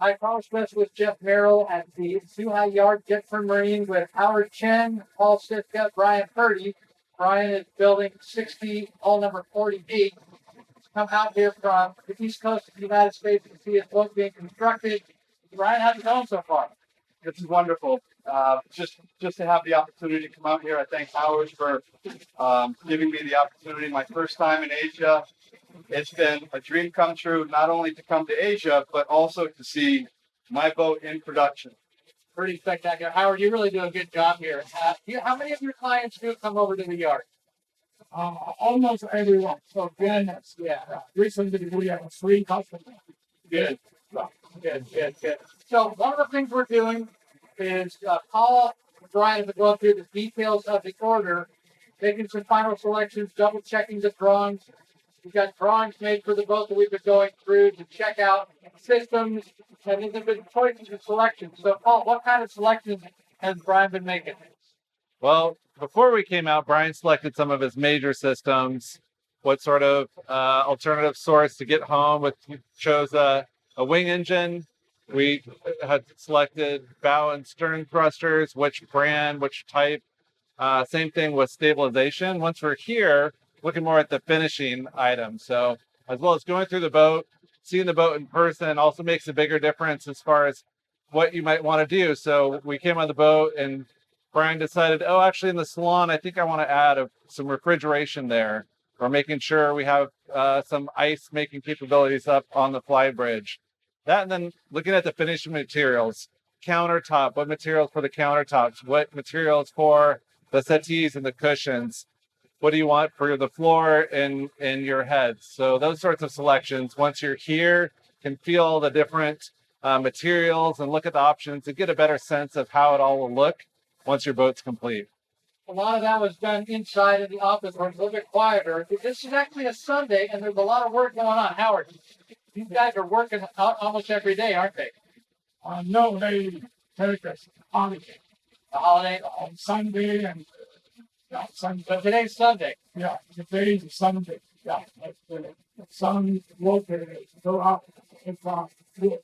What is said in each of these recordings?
high-power specialist Jeff Merrill at the Zhuhai yard, Jet-Tern Marine, with Howard Chen, Paul Cifka, Brian Purdy. Brian is building 60, hull number 48. Come out here from the east coast of the United States to see his boat being constructed. Brian, how's it going so far? This is wonderful. Just to have the opportunity to come out here. I thank Howard for giving me the opportunity. My first time in Asia. It's been a dream come true, not only to come to Asia, but also to see my boat in production. Pretty spectacular. Howard, you really do a good job here. How many of your clients do come over to the yard? Almost everyone. So goodness, yeah. Recently we have 3 customers. Good. Good. So one of the things we're doing is Paul and Brian have gone through the details of the order, making some final selections, double checking the drawings. We've got drawings made for the boat that we've been going through to check out systems, and there's been choices and selections. So Paul, what kind of selections has Brian been making? Well, before we came out, Brian selected some of his major systems. What sort of alternative source to get home? We chose a wing engine. We had selected bow and stern thrusters, which brand, which type. Same thing with stabilization. Once we're here, looking more at the finishing items. So as well as going through the boat, seeing the boat in person also makes a bigger difference as far as what you might want to do. So we came on the boat and Brian decided, actually in the salon, I think I want to add some refrigeration there. We're making sure we have some ice making capabilities up on the fly bridge. That, and then looking at the finishing materials, countertop, what materials for the countertops, what materials for the settees and the cushions. What do you want for the floor and your heads? So those sorts of selections, once you're here, can feel the different materials and look at the options and get a better sense of how it all will look once your boat's complete. A lot of that was done inside in the office where it's a little bit quieter. This is actually a Sunday, and there's a lot of work going on. Howard, you guys are working almost every day, aren't they? No, they take us holiday. The holiday? On Sunday and Sunday. But today's Sunday. Yeah, today is Sunday. Yeah, the sun water go out and good.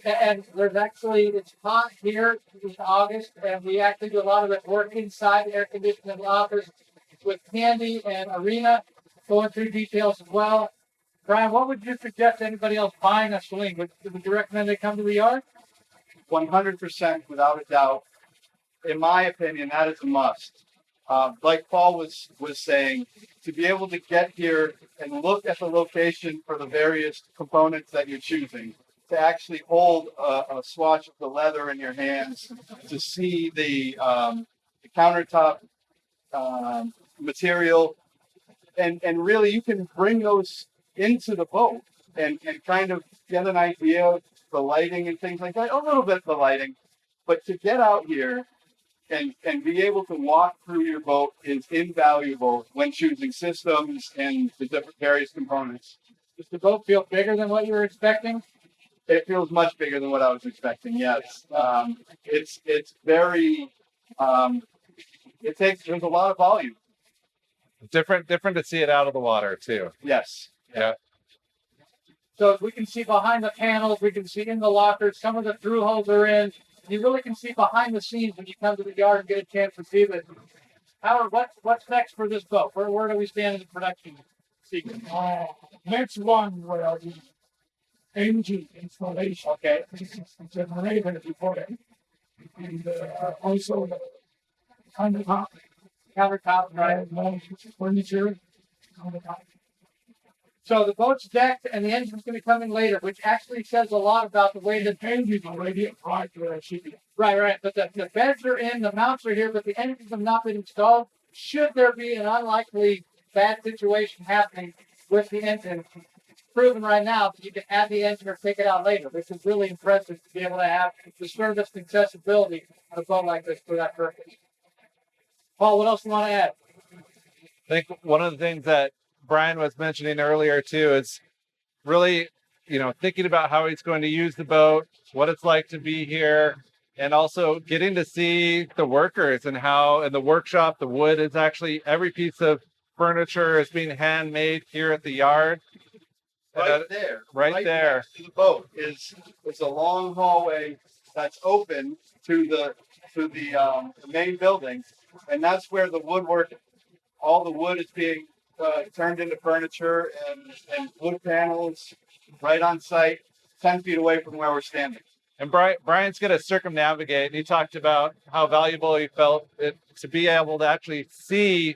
And there's actually, it's hot here in August, and we actually do a lot of it work inside the air conditioning in the office with Candy and Arena going through details as well. Brian, what would you suggest to anybody else buying a Selene? Would you recommend they come to the yard? 100% without a doubt. In my opinion, that is a must. Like Paul was saying, to be able to get here and look at the location for the various components that you're choosing, to actually hold a swatch of the leather in your hands, to see the countertop material, and really you can bring those into the boat and kind of get an idea of the lighting and things like that, a little bit of the lighting, but to get out here and be able to walk through your boat is invaluable when choosing systems and the different various components. Does the boat feel bigger than what you were expecting? It feels much bigger than what I was expecting. Yes, it's very. There's a lot of volume. Different to see it out of the water too. Yes. Yeah. So we can see behind the panels, we can see in the lockers, some of the through holes are in. You really can see behind the scenes when you come to the yard and get a chance to see this. Howard, what's next for this boat? Where do we stand in the production sequence? Next one will be engine installation. Okay. Generator before that. And also the Countertop, right? Furniture. Countertop. So the boat's decked and the engine's going to be coming later, which actually says a lot about the way the engine already applied to the shipyard. Right. But the beds are in, the mounts are here, but the engines have not been installed. Should there be an unlikely bad situation happening with the engine, it's proven right now that you can add the engine or take it out later, which is really impressive to be able to have the service and accessibility on a boat like this for that purpose. Paul, what else do you want to add? I think one of the things that Brian was mentioning earlier too is really, thinking about how he's going to use the boat, what it's like to be here, and also getting to see the workers and how in the workshop, the wood is actually, every piece of furniture is being handmade here at the yard. right there, right there. next to the boat is a long hallway that's open to the main building, and that's where the woodwork, all the wood is being turned into furniture and wood panels right on site, 10 feet away from where we're standing. And Brian's going to circumnavigate. And he talked about how valuable he felt it to be able to actually see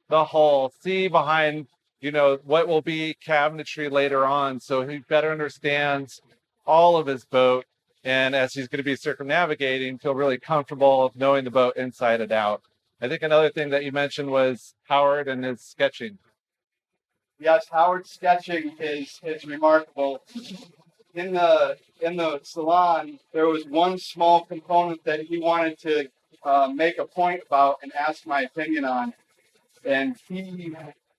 the hull, see behind, you know, what will be cabinetry later on. So he better understands all of his boat. And as he's going to be circumnavigating, feel really comfortable knowing the boat inside and out. I think another thing that you mentioned was Howard and his sketching. Yes, Howard's sketching is remarkable. In the salon, there was one small component that he wanted to make a point about and ask my opinion on, and he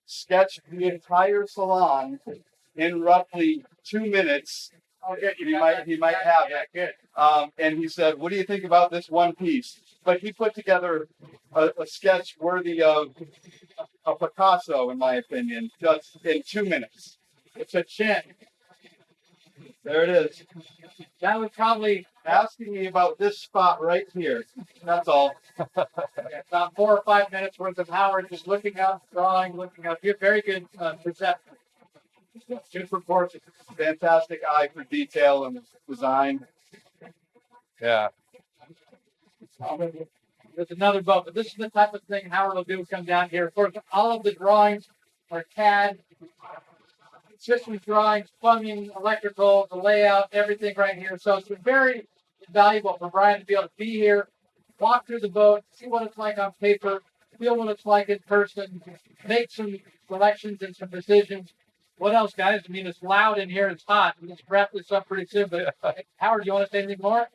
sketched the entire salon in roughly 2 minutes. Oh, good. He might have it. Good. And he said, "What do you think about this one piece?" But he put together a sketch worthy of a Picasso, in my opinion, just in 2 minutes. It's a Chen. There it is. That would probably Asking me about this spot right here. That's all. about 4 or 5 minutes worth of Howard just looking up, drawing, looking up. You have very good perception. Good proportion. Fantastic eye for detail and design. Yeah. There's another boat, but this is the type of thing Howard will do. Come down here. Of course, all of the drawings are CAD system drawings, plumbing, electrical, the layout, everything right here. So it's very valuable for Brian to be able to be here, walk through the boat, see what it's like on paper, feel what it's like in person, make some selections and some decisions. What else, guys? I mean, it's loud in here. It's hot. It's wrap this up pretty soon. But Howard, do you want to say anything more?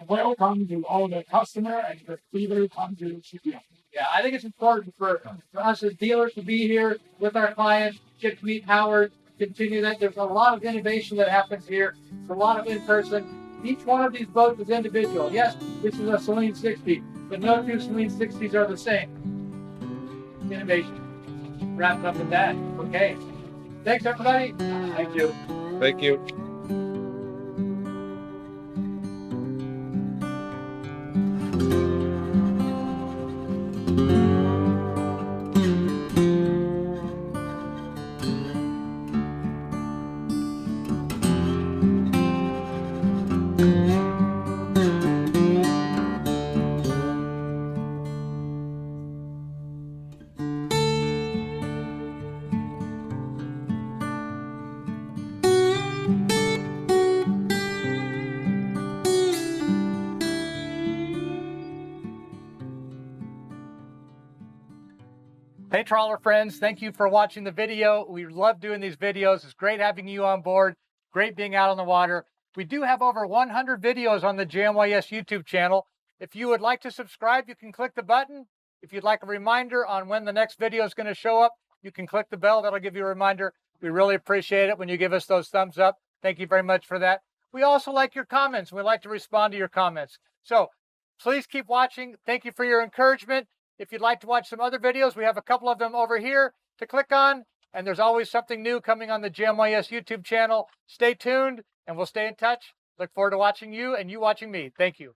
Welcome to all the customer and the dealer come to shipyard. Yeah, I think it's important for us as dealers to be here with our clients, get to meet Howard, continue that. There's a lot of innovation that happens here. There's a lot of in-person. Each one of these boats is individual. Yes, this is a Selene 60, but no two Selene 60s are the same. Innovation. Wrapped up with that. Okay. Thanks, everybody. Thank you. Thank you. Hey, Trawler friends, thank you for watching the video. We love doing these videos. It's great having you on board. Great being out on the water. We do have over 100 videos on the JMYS YouTube channel. If you would like to subscribe, you can click the button. If you'd like a reminder on when the next video is going to show up, you can click the bell. That'll give you a reminder. We really appreciate it when you give us those thumbs up. Thank you very much for that. We also like your comments. We like to respond to your comments. So please keep watching. Thank you for your encouragement. If you'd like to watch some other videos, we have a couple of them over here to click on. And there's always something new coming on the JMYS YouTube channel. Stay tuned and we'll stay in touch. Look forward to watching you and you watching me. Thank you.